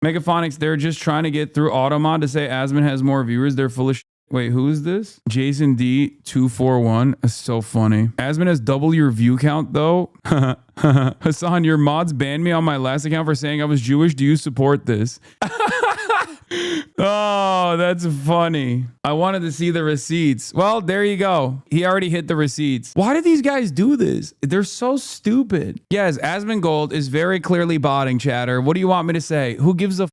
Megaphonics, they're just trying to get through Automod to say Asmon has more viewers. They're full of shit. Wait, who is this? Jason D241. That's so funny. Asmon has double your view count though. Hasan, your mods banned me on my last account for saying I was Jewish. Do you support this? Oh, that's funny. I wanted to see the receipts. Well, there you go. He already hit the receipts. Why do these guys do this? They're so stupid. Yes, Asmongold is very clearly botting, chatter. What do you want me to say? Who gives a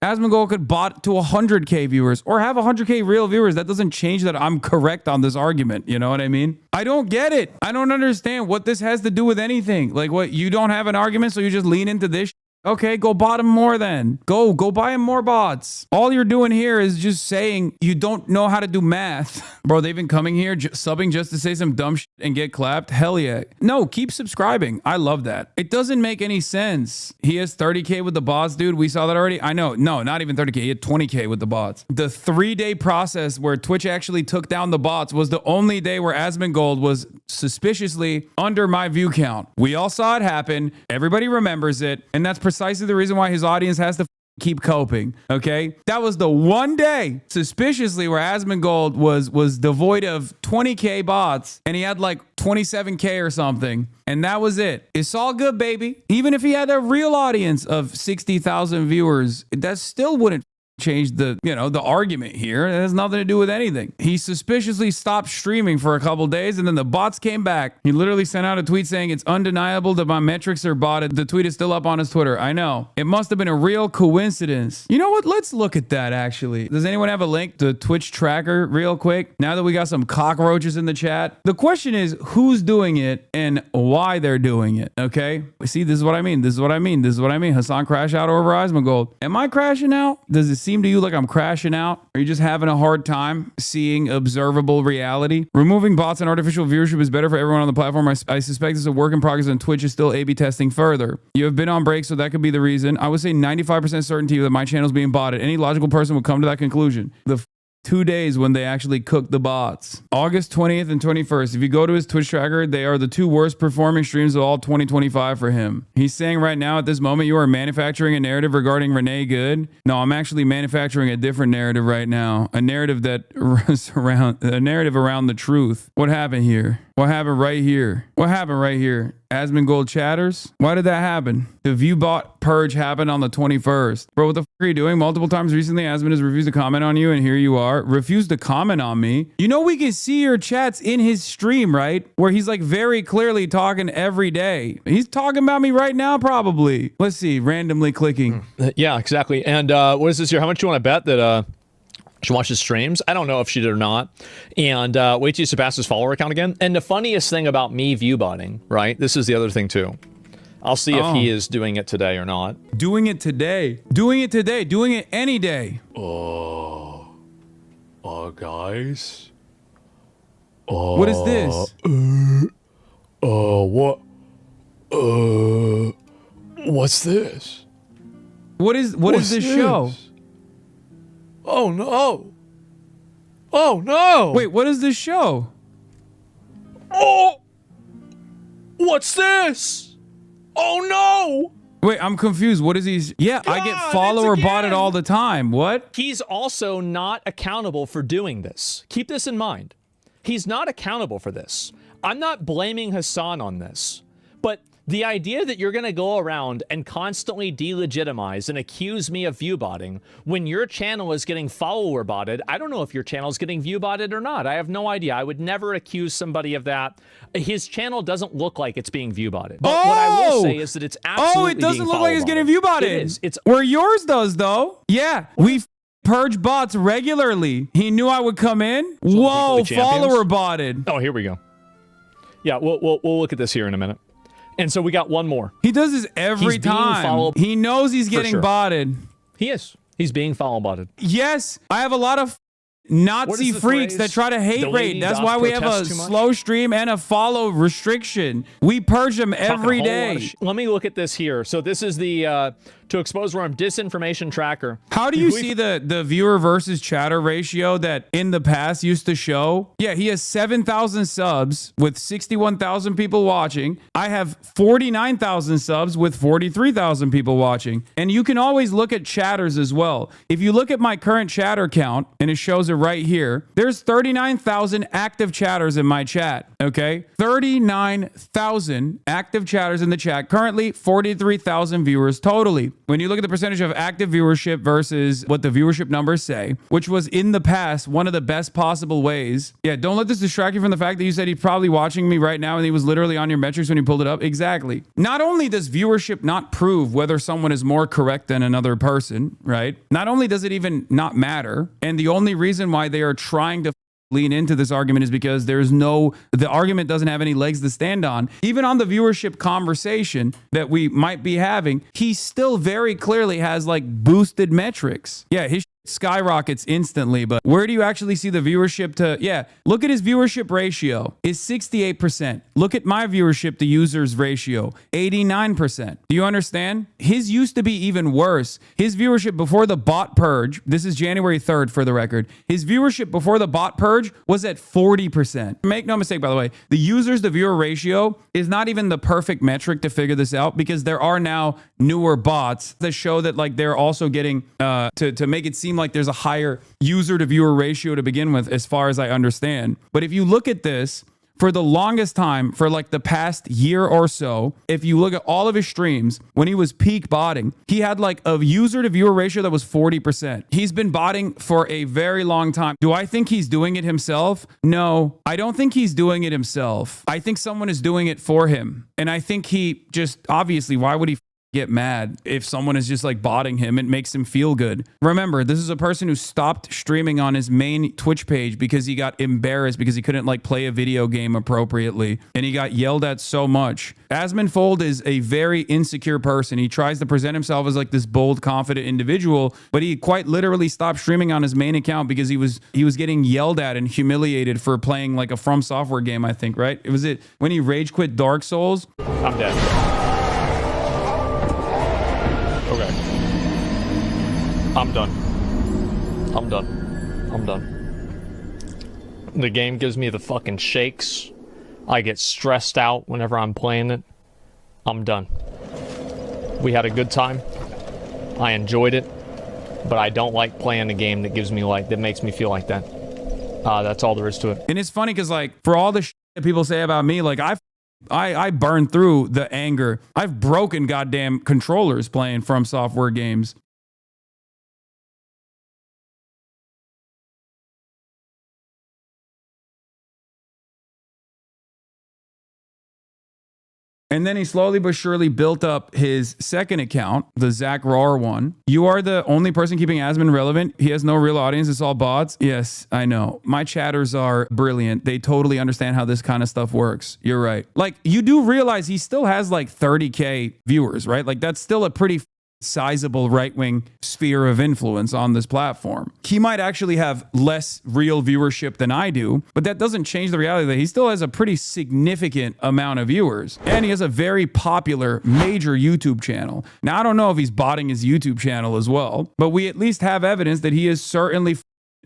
Asmongold could bot to 100K viewers or have 100K real viewers. That doesn't change that I'm correct on this argument. You know what I mean? I don't get it. I don't understand what this has to do with anything. Like what? You don't have an argument, so you just lean into this. Okay, go bot him more then. Go buy him more bots. All you're doing here is just saying you don't know how to do math. Bro, they've been coming here subbing just to say some dumb shit and get clapped. Hell yeah. No, keep subscribing. I love that. It doesn't make any sense. He has 30K with the bots, dude. We saw that already. I know. No, not even 30K. He had 20K with the bots. The 3-day process where Twitch actually took down the bots was the only day where Asmongold was suspiciously under my view count. We all saw it happen. Everybody remembers it. And that's precisely the reason why his audience has to keep coping. Okay, that was the one day suspiciously where Asmongold was devoid of 20K bots and he had like 27K or something, and that was it. It's all good, baby. Even if he had a real audience of 60,000 viewers, that still wouldn't change the, you know, the argument here. It has nothing to do with anything. He suspiciously stopped streaming for a couple days and then the bots came back. He literally sent out a tweet saying it's undeniable that my metrics are botted. The tweet is still up on his Twitter. I know. It must have been a real coincidence. You know what? Let's look at that actually. Does anyone have a link to Twitch tracker real quick? Now that we got some cockroaches in the chat. The question is who's doing it and why they're doing it. Okay. See, this is what I mean. This is what I mean. This is what I mean. Hasan crash out over Asmongold. Am I crashing out? Does it seem to you like I'm crashing out? Are you just having a hard time seeing observable reality? Removing bots and artificial viewership is better for everyone on the platform. I suspect it's a work in progress and Twitch is still A/B testing further. You have been on break, so that could be the reason. I would say 95% certainty that my channel is being botted. Any logical person would come to that conclusion. The 2 days when they actually cooked the bots. August 20th and 21st. If you go to his Twitch tracker, they are the 2 worst performing streams of all 2025 for him. He's saying right now at this moment, you are manufacturing a narrative regarding Renee Good. No, I'm actually manufacturing a different narrative right now. A narrative that around the truth. What happened here? What happened right here? What happened right here? Asmongold chatters? Why did that happen? The viewbot purge happened on the 21st. Bro, what the f are you doing? Multiple times recently, Asmon has refused to comment on you, and here you are. Refused to comment on me. You know we can see your chats in his stream, right? Where he's like very clearly talking every day. He's talking about me right now, probably. Let's see, randomly clicking. Yeah, exactly. And what is this here? How much do you want to bet that she watched his streams? I don't know if she did or not. And wait till you surpass his follower count again. And the funniest thing about me viewbotting, right? This is the other thing too. I'll see if he is doing it today or not. Doing it today. Doing it today. Doing it any day. Guys. What is this? What's this? What is this show? Oh no! Oh no! Wait, what is this show? Oh! What's this? Oh no! Wait, I'm confused. What is he? Yeah, God, I get follower botted all the time. What? He's also not accountable for doing this. Keep this in mind. He's not accountable for this. I'm not blaming Hasan on this, but the idea that you're going to go around and constantly delegitimize and accuse me of viewbotting when your channel is getting follower botted, I don't know if your channel is getting view botted or not. I have no idea. I would never accuse somebody of that. His channel doesn't look like it's being view botted. But what I will say is that it's absolutely it doesn't look like it's getting view botted. It is. It's where yours does, though. Yeah, we purge bots regularly. He knew I would come in. Whoa, follower botted. Oh, here we go. Yeah, we'll look at this here in a minute. And so we got one more. He does this every time. He knows he's getting botted. He is. He's being follow botted. Yes. I have a lot of Nazi freaks that try to hate raid. That's why we have a slow stream and a follow restriction. We purge them every day. Let me look at this here. So this is the to expose worm disinformation tracker. How do you see the viewer versus chatter ratio that in the past used to show? Yeah, he has 7,000 subs with 61,000 people watching. I have 49,000 subs with 43,000 people watching. And you can always look at chatters as well. If you look at my current chatter count, and it shows it right here, there's 39,000 active chatters in my chat, okay? 39,000 active chatters in the chat. Currently, 43,000 viewers totally. When you look at the percentage of active viewership versus what the viewership numbers say, which was in the past one of the best possible ways. Yeah, don't let this distract you from the fact that you said he's probably watching me right now and he was literally on your metrics when you pulled it up. Exactly. Not only does viewership not prove whether someone is more correct than another person, right? Not only does it even not matter, and the only reason why they are trying to lean into this argument is because the argument doesn't have any legs to stand on. Even on the viewership conversation that we might be having, he still very clearly has like boosted metrics. Yeah, his skyrockets instantly, but where do you actually see the viewership to? Yeah, look at his viewership ratio is 68%. Look at my viewership to users ratio, 89%. Do you understand? His used to be even worse. His viewership before the bot purge, this is January 3rd for the record, his viewership before the bot purge was at 40%. Make no mistake, by the way, the users to viewer ratio is not even the perfect metric to figure this out because there are now newer bots that show that like they're also getting to make it seem like there's a higher user to viewer ratio to begin with, as far as I understand. But if you look at this, for the longest time, for like the past year or so, if you look at all of his streams, when he was peak botting, he had like a user to viewer ratio that was 40%. He's been botting for a very long time. Do I think he's doing it himself? No, I don't think he's doing it himself. I think someone is doing it for him. And I think he just, obviously, why would he get mad if someone is just like botting him? It makes him feel good. Remember, this is a person who stopped streaming on his main Twitch page because he got embarrassed because he couldn't like play a video game appropriately and he got yelled at so much. Asmongold is a very insecure person. He tries to present himself as like this bold, confident individual, but he quite literally stopped streaming on his main account because he was getting yelled at and humiliated for playing like a From Software game, I think, right? It was when he rage quit Dark Souls. I'm dead. Okay. I'm done. The game gives me the fucking shakes. I get stressed out whenever I'm playing it. I'm done. We had a good time. I enjoyed it. But I don't like playing a game that gives me like, that makes me feel like that. That's all there is to it. And it's funny because like for all the shit that people say about me, like I burned through the anger. I've broken goddamn controllers playing From Software games. And then he slowly but surely built up his second account, the Zach Rohr one. You are the only person keeping Asmon relevant. He has no real audience. It's all bots. Yes, I know. My chatters are brilliant. They totally understand how this kind of stuff works. You're right. Like, you do realize he still has like 30K viewers, right? Like, that's still a pretty sizable right-wing sphere of influence on this platform. He might actually have less real viewership than I do, but that doesn't change the reality that he still has a pretty significant amount of viewers. And he has a very popular major YouTube channel. Now, I don't know if he's botting his YouTube channel as well, but we at least have evidence that he is certainly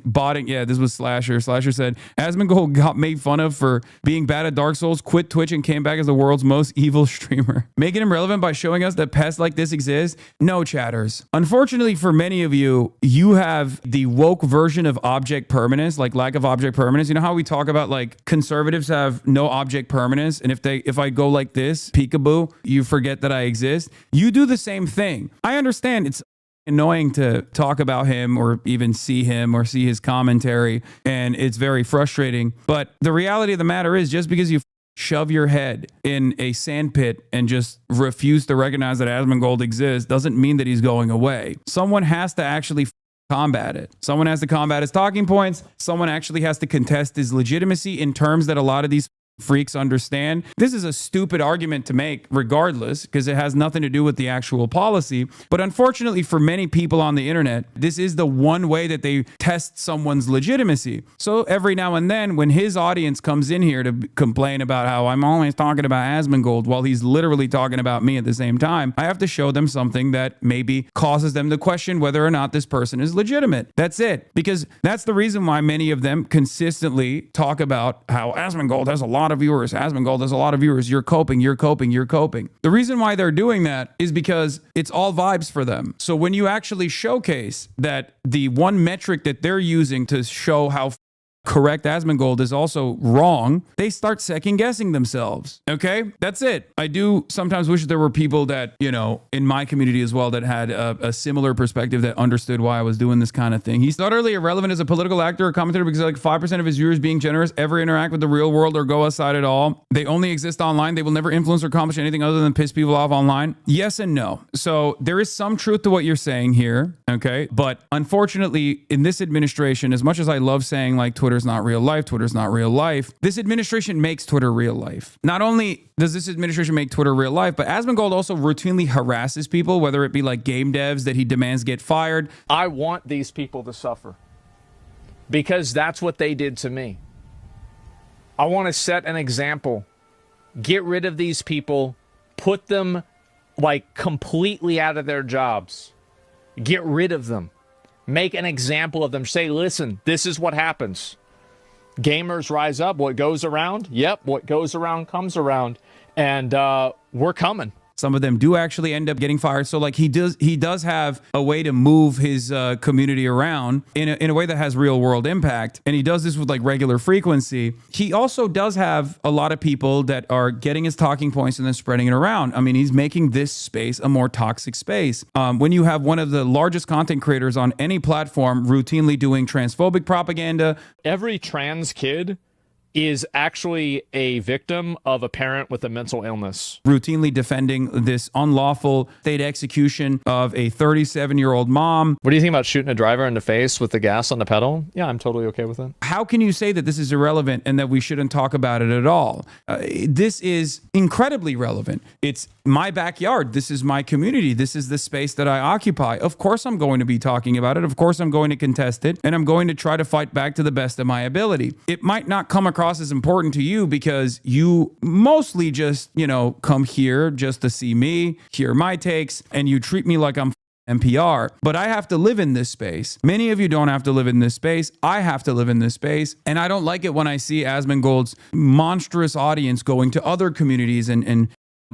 botting. Yeah, this was Slasher. Slasher said, Asmongold got made fun of for being bad at Dark Souls, quit Twitch, and came back as the world's most evil streamer. Making him relevant by showing us that pests like this exist? No, chatters. Unfortunately for many of you, you have the woke version of object permanence, like lack of object permanence. You know how we talk about like conservatives have no object permanence, and if I go like this, peekaboo, you forget that I exist. You do the same thing. I understand it's annoying to talk about him or even see him or see his commentary, and it's very frustrating. But the reality of the matter is, just because you shove your head in a sandpit and just refuse to recognize that Asmongold exists doesn't mean that he's going away. Someone has to actually combat it. Someone has to combat his talking points. Someone actually has to contest his legitimacy in terms that a lot of these freaks understand. This is a stupid argument to make regardless, because it has nothing to do with the actual policy. But unfortunately for many people on the internet, this is the one way that they test someone's legitimacy. So every now and then when his audience comes in here to complain about how I'm always talking about Asmongold while he's literally talking about me at the same time, I have to show them something that maybe causes them to question whether or not this person is legitimate. That's it. Because that's the reason why many of them consistently talk about how Asmongold has a lot of viewers. Asmongold has a lot of viewers. You're coping, you're coping, you're coping. The reason why they're doing that is because it's all vibes for them. So when you actually showcase that the one metric that they're using to show how correct Asmongold is also wrong, they start second guessing themselves. Okay, that's it. I do sometimes wish there were people that, you know, in my community as well that had a similar perspective that understood why I was doing this kind of thing. He's not utterly irrelevant as a political actor or commentator because like 5% of his viewers being generous ever interact with the real world or go outside at all. They only exist online. They will never influence or accomplish anything other than piss people off online. Yes and no. So there is some truth to what you're saying here. Okay, but unfortunately in this administration, as much as I love saying like Twitter's not real life, Twitter's not real life, this administration makes Twitter real life. Not only does this administration make Twitter real life, but Asmongold also routinely harasses people, whether it be like game devs that he demands get fired. I want these people to suffer because that's what they did to me. I want to set an example. Get rid of these people, put them like completely out of their jobs. Get rid of them. Make an example of them. Say, listen, this is what happens. Gamers rise up. What goes around? Yep, what goes around comes around. And we're coming. Some of them do actually end up getting fired. So like he does have a way to move his community around in a way that has real world impact. And he does this with like regular frequency. He also does have a lot of people that are getting his talking points and then spreading it around. I mean, he's making this space a more toxic space. When you have one of the largest content creators on any platform routinely doing transphobic propaganda. Every trans kid is actually a victim of a parent with a mental illness. Routinely defending this unlawful state execution of a 37-year-old mom. What do you think about shooting a driver in the face with the gas on the pedal? Yeah, I'm totally okay with it. How can you say that this is irrelevant and that we shouldn't talk about it at all? This is incredibly relevant. It's my backyard. This is my community. This is the space that I occupy. Of course, I'm going to be talking about it. Of course, I'm going to contest it. And I'm going to try to fight back to the best of my ability. It might not come across as important to you because you mostly just, you know, come here just to see me, hear my takes, and you treat me like I'm NPR. But I have to live in this space. Many of you don't have to live in this space. I have to live in this space. And I don't like it when I see Asmongold's monstrous audience going to other communities and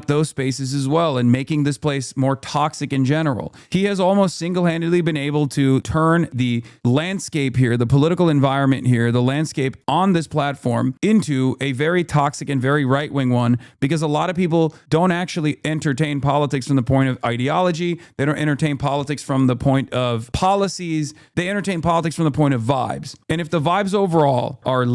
those spaces as well and making this place more toxic in general. He has almost single-handedly been able to turn the landscape here, the political environment here, the landscape on this platform into a very toxic and very right-wing one because a lot of people don't actually entertain politics from the point of ideology. They don't entertain politics from the point of policies. They entertain politics from the point of vibes. And if the vibes overall are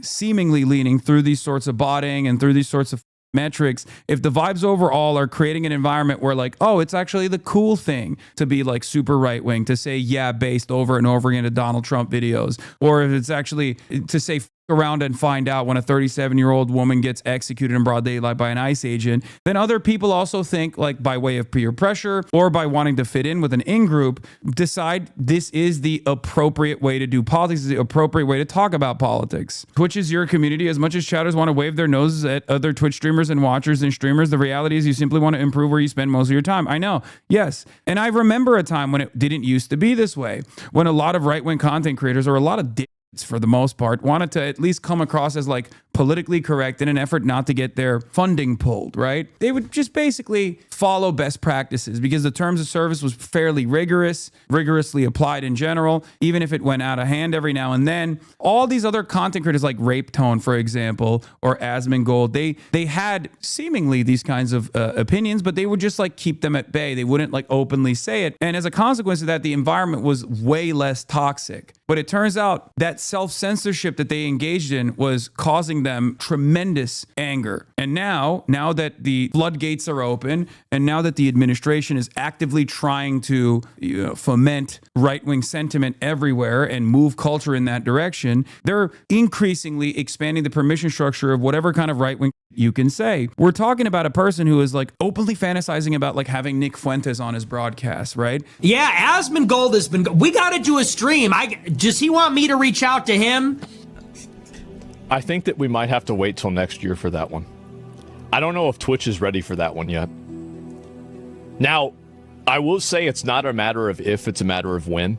seemingly leaning through these sorts of botting and through these sorts of metrics, if the vibes overall are creating an environment where like, oh, it's actually the cool thing to be like super right wing, to say yeah based over and over again to Donald Trump videos, or if it's actually to say around and find out when a 37-year-old woman gets executed in broad daylight by an ICE agent, then other people also think like by way of peer pressure or by wanting to fit in with an in-group, decide this is the appropriate way to do politics, is the appropriate way to talk about politics. Twitch is your community. As much as chatters want to wave their noses at other Twitch streamers and watchers and streamers, the reality is you simply want to improve where you spend most of your time. I know. Yes. And I remember a time when it didn't used to be this way, when a lot of right-wing content creators or a lot of for the most part wanted to at least come across as like politically correct in an effort not to get their funding pulled, right? They would just basically follow best practices because the terms of service was fairly rigorously applied in general, even if it went out of hand every now and then. All these other content creators like Rape Tone, for example, or Asmongold, they had seemingly these kinds of opinions, but they would just like keep them at bay. They wouldn't like openly say it. And as a consequence of that, the environment was way less toxic. But it turns out that self-censorship that they engaged in was causing them them tremendous anger. And now that the floodgates are open, and now that the administration is actively trying to foment right-wing sentiment everywhere and move culture in that direction, they're increasingly expanding the permission structure of whatever kind of right-wing you can say. We're talking about a person who is like openly fantasizing about like having Nick Fuentes on his broadcast, right? Yeah, Asmongold has been. We got to do a stream. Does he want me to reach out to him? I think that we might have to wait till next year for that one. I don't know if Twitch is ready for that one yet. Now, I will say it's not a matter of if, it's a matter of when.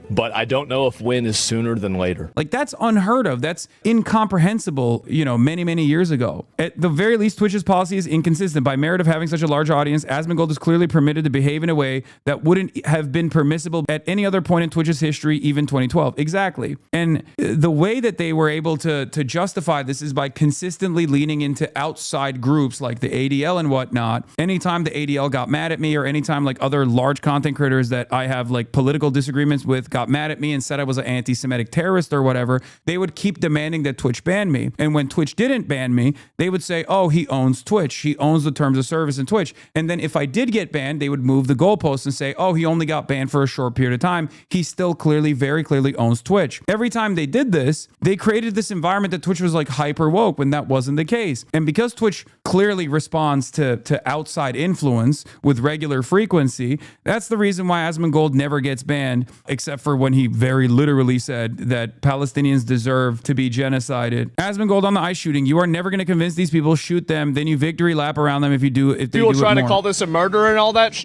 But I don't know if when is sooner than later. Like, that's unheard of. That's incomprehensible, many, many years ago. At the very least, Twitch's policy is inconsistent. By merit of having such a large audience, Asmongold is clearly permitted to behave in a way that wouldn't have been permissible at any other point in Twitch's history, even 2012. Exactly. And the way that they were able to justify this is by consistently leaning into outside groups like the ADL and whatnot. Anytime the ADL got mad at me, or anytime like other large content creators that I have like political disagreements with got mad at me and said I was an anti-Semitic terrorist or whatever, they would keep demanding that Twitch ban me. And when Twitch didn't ban me, they would say, oh, he owns Twitch. He owns the terms of service in Twitch. And then if I did get banned, they would move the goalposts and say, oh, he only got banned for a short period of time. He still very clearly owns Twitch. Every time they did this, they created this environment that Twitch was like hyper woke when that wasn't the case. And because Twitch clearly responds to outside influence with regular frequency, that's the reason why Asmongold never gets banned, except for when he very literally said that Palestinians deserve to be genocided. Asmongold, on the ice shooting, you are never going to convince these people. Shoot them, then you victory lap around them if they do People trying to call this a murder and all that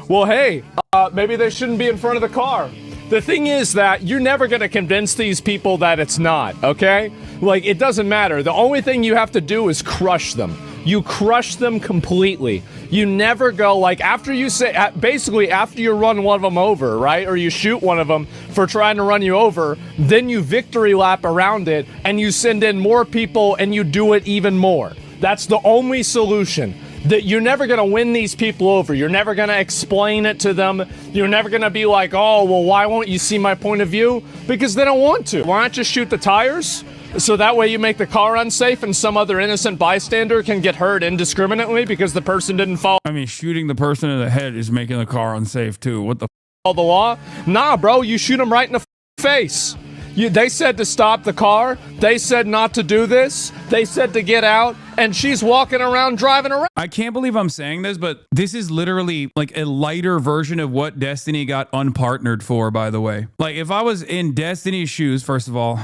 Well, hey, maybe they shouldn't be in front of the car. The thing is that you're never going to convince these people that it's not, okay? Like, it doesn't matter. The only thing you have to do is crush them. You crush them completely. You never go, like, after you say, basically after you run one of them over, right? Or you shoot one of them for trying to run you over, then you victory lap around it and you send in more people and you do it even more. That's the only solution. That you're never going to win these people over. You're never going to explain it to them. You're never going to be like, oh, well, why won't you see my point of view? Because they don't want to. Why not just shoot the tires? So that way you make the car unsafe and some other innocent bystander can get hurt indiscriminately because the person didn't follow. I mean, shooting the person in the head is making the car unsafe too. What the the law? Nah, bro, you shoot them right in the face. They said to stop the car. They said not to do this. They said to get out. And she's walking around driving around. I can't believe I'm saying this, but this is literally like a lighter version of what Destiny got unpartnered for, by the way. Like, if I was in Destiny's shoes, first of all,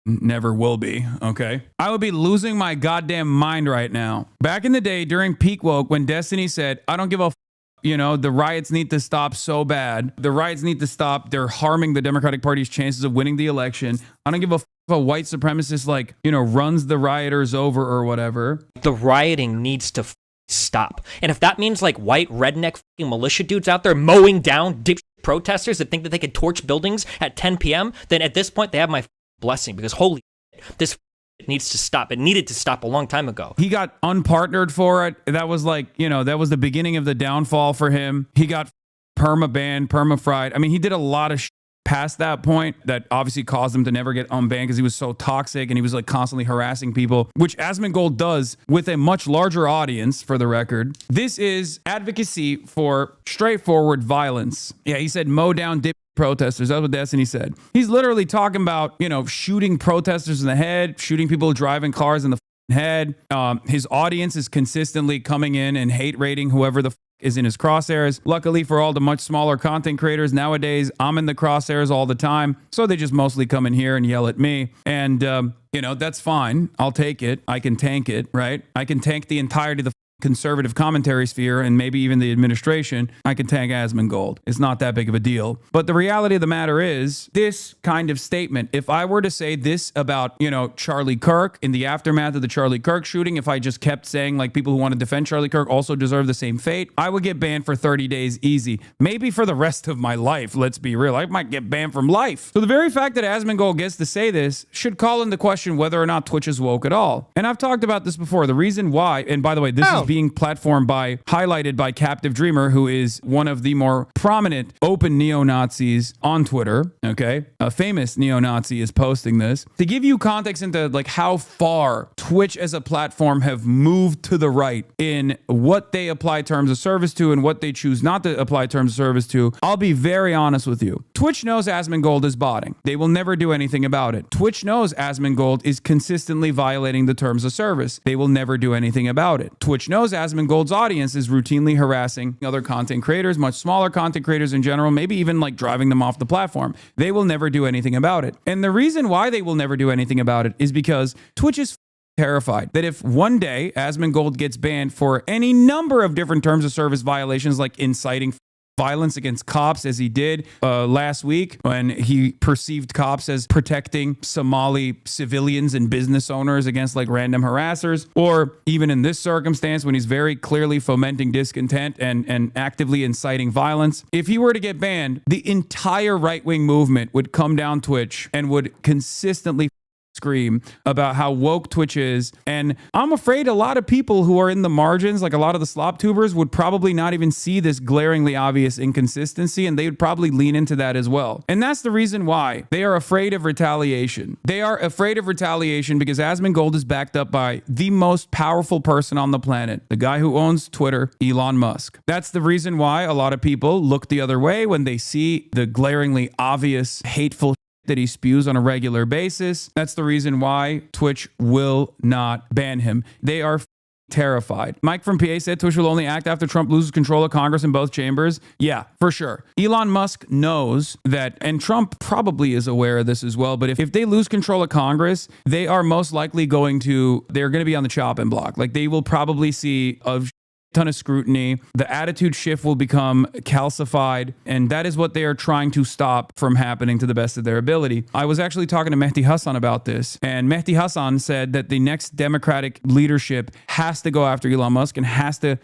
never will be, okay? I would be losing my goddamn mind right now. Back in the day, during Peak Woke, when Destiny said, I don't give a the riots need to stop so bad. The riots need to stop. They're harming the Democratic Party's chances of winning the election. I don't give a a white supremacist, runs the rioters over or whatever. The rioting needs to stop. And if that means white redneck militia dudes out there mowing down protesters that think that they could torch buildings at 10 p.m., then at this point they have my blessing, because holy shit, this needs to stop. It needed to stop a long time ago. He got unpartnered for it. That was that was the beginning of the downfall for him. He got perma-banned, perma-fried. I mean, he did a lot of past that point that obviously caused him to never get unbanned because he was so toxic and he was constantly harassing people, which Asmongold does with a much larger audience, for the record. This is advocacy for straightforward violence. Yeah, he said mow down protesters. That's what Destiny said. He's literally talking about, shooting protesters in the head, shooting people driving cars in the head. His audience is consistently coming in and hate rating whoever the is in his crosshairs. Luckily for all the much smaller content creators nowadays, I'm in the crosshairs all the time. So they just mostly come in here and yell at me. And, that's fine. I'll take it. I can tank it, right? I can tank the entirety of the conservative commentary sphere and maybe even the administration. I can tank Asmongold. It's not that big of a deal. But the reality of the matter is this kind of statement. If I were to say this about, Charlie Kirk in the aftermath of the Charlie Kirk shooting, if I just kept saying people who want to defend Charlie Kirk also deserve the same fate, I would get banned for 30 days easy. Maybe for the rest of my life. Let's be real. I might get banned from life. So the very fact that Asmongold gets to say this should call into question whether or not Twitch is woke at all. And I've talked about this before. The reason why, and by the way, this is being platformed by, highlighted by Captive Dreamer, who is one of the more prominent open neo-Nazis on Twitter. Okay, a famous neo-Nazi is posting this to give you context into like how far Twitch as a platform have moved to the right in what they apply terms of service to and what they choose not to apply terms of service to. I'll be very honest with you. Twitch knows Asmongold is botting. They will never do anything about it. Twitch knows Asmongold is consistently violating the terms of service. They will never do anything about it. Twitch knows Asmongold's audience is routinely harassing other content creators, much smaller content creators in general, maybe even like driving them off the platform. They will never do anything about it. And the reason why they will never do anything about it is because Twitch is terrified that if one day Asmongold gets banned for any number of different terms of service violations, like inciting violence against cops, as he did last week when he perceived cops as protecting Somali civilians and business owners against like random harassers, or even in this circumstance when he's very clearly fomenting discontent and actively inciting violence. If he were to get banned, the entire right-wing movement would come down Twitch and would consistently scream about how woke Twitch is. And I'm afraid a lot of people who are in the margins, like a lot of the slop tubers, would probably not even see this glaringly obvious inconsistency, and they would probably lean into that as well. And that's the reason why they are afraid of retaliation. They are afraid of retaliation because Asmongold is backed up by the most powerful person on the planet, the guy who owns Twitter, Elon Musk. That's the reason why a lot of people look the other way when they see the glaringly obvious hateful that he spews on a regular basis. That's the reason why Twitch will not ban him. They are terrified. Mike from PA said Twitch will only act after Trump loses control of Congress in both chambers. Yeah, for sure. Elon Musk knows that, and Trump probably is aware of this as well, but if they lose control of Congress, they are most likely they're going to be on the chopping block. Like, they will probably see a ton of scrutiny. The attitude shift will become calcified, and that is what they are trying to stop from happening to the best of their ability. I was actually talking to Mehdi Hasan about this, and Mehdi Hasan said that the next Democratic leadership has to go after Elon Musk and has to,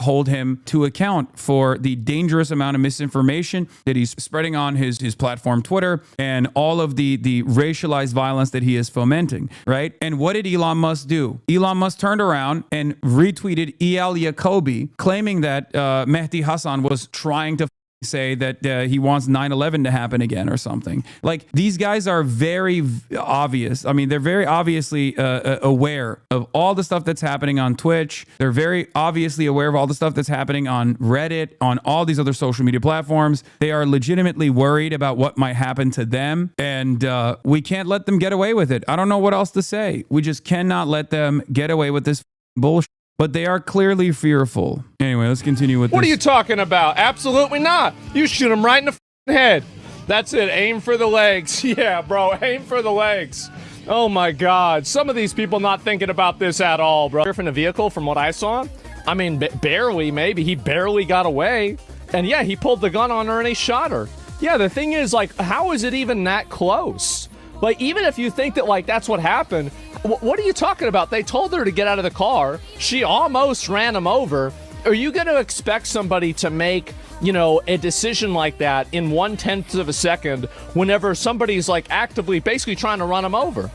hold him to account for the dangerous amount of misinformation that he's spreading on his platform Twitter and all of the racialized violence that he is fomenting, right? And what did Elon Musk do? Elon Musk turned around and retweeted El Jacoby, claiming that Mehdi Hasan was trying to say that he wants 9/11 to happen again or something. Like, these guys are very obvious. I mean, they're very obviously aware of all the stuff that's happening on Twitch. They're very obviously aware of all the stuff that's happening on Reddit, on all these other social media platforms. They are legitimately worried about what might happen to them, and we can't let them get away with it. I don't know what else to say. We just cannot let them get away with this bullshit. But they are clearly fearful. Anyway, let's continue with this. What are you talking about? Absolutely not. You shoot him right in the head. That's it. Aim for the legs. Yeah, bro. Aim for the legs. Oh, my God. Some of these people not thinking about this at all, bro. In a vehicle, from what I saw, I mean, barely, maybe. He barely got away. And, yeah, he pulled the gun on her and he shot her. Yeah, the thing is, like, how is it even that close? Like, even if you think that, like, that's what happened, what are you talking about? They told her to get out of the car. She almost ran him over. Are you going to expect somebody to make, a decision like that in 1/10 of a second whenever somebody's, like, actively basically trying to run him over?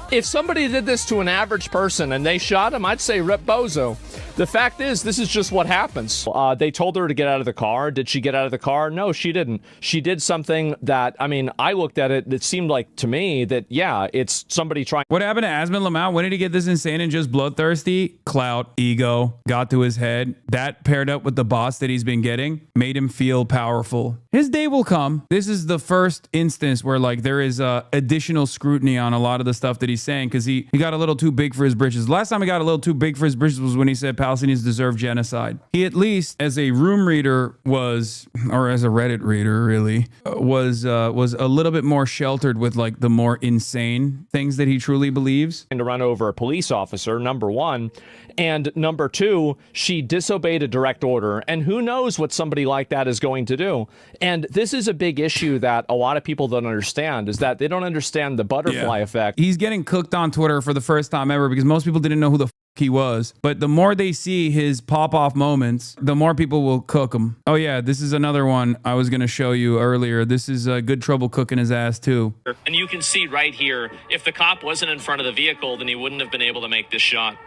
If somebody did this to an average person and they shot him, I'd say rip bozo. The fact is, this is just what happens. They told her to get out of the car. Did she get out of the car? No, she didn't. She did something that, I mean, I looked at it, it seemed like to me that, yeah, it's somebody trying. What happened to Asmon Lamau? When did he get this insane and just bloodthirsty? Clout, ego, got to his head. That paired up with the boss that he's been getting made him feel powerful. His day will come. This is the first instance where, like, there is additional scrutiny on a lot of the stuff that he's saying, because he got a little too big for his britches. Last time he got a little too big for his britches was when he said Palestinians deserve genocide. He, at least as a room reader, was, or as a Reddit reader really, was a little bit more sheltered with, like, the more insane things that he truly believes. To run over a police officer, number one, and number two, she disobeyed a direct order, and who knows what somebody like that is going to do. And this is a big issue that a lot of people don't understand, is that they don't understand the butterfly effect. He's getting cooked on Twitter for the first time ever because most people didn't know who the he was. But the more they see his pop-off moments, the more people will cook him. Oh yeah, this is another one I was going to show you earlier. This is good trouble cooking his ass too. And you can see right here, if the cop wasn't in front of the vehicle, then he wouldn't have been able to make this shot.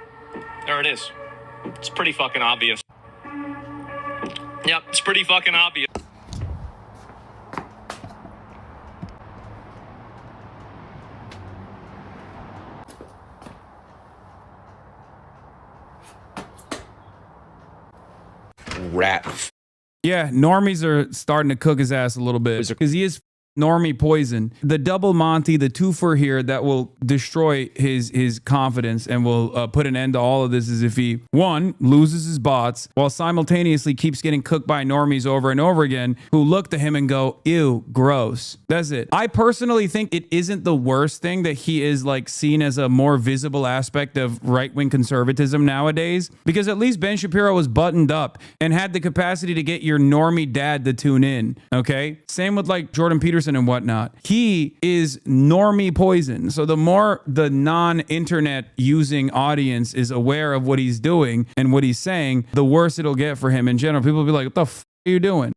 There it is. It's pretty fucking obvious. Yep, it's pretty fucking obvious. Rat. Yeah, normies are starting to cook his ass a little bit because he is normie poison. The double Monty, the twofer here that will destroy his confidence and will put an end to all of this is if he, one, loses his bots while simultaneously keeps getting cooked by normies over and over again who look to him and go, ew, gross. That's it. I personally think it isn't the worst thing that he is like seen as a more visible aspect of right-wing conservatism nowadays, because at least Ben Shapiro was buttoned up and had the capacity to get your normie dad to tune in. Okay. Same with like Jordan Peterson and whatnot. He is normie poison. So the more the non-internet using audience is aware of what he's doing and what he's saying, the worse it'll get for him in general. People will be like, what the f are you doing?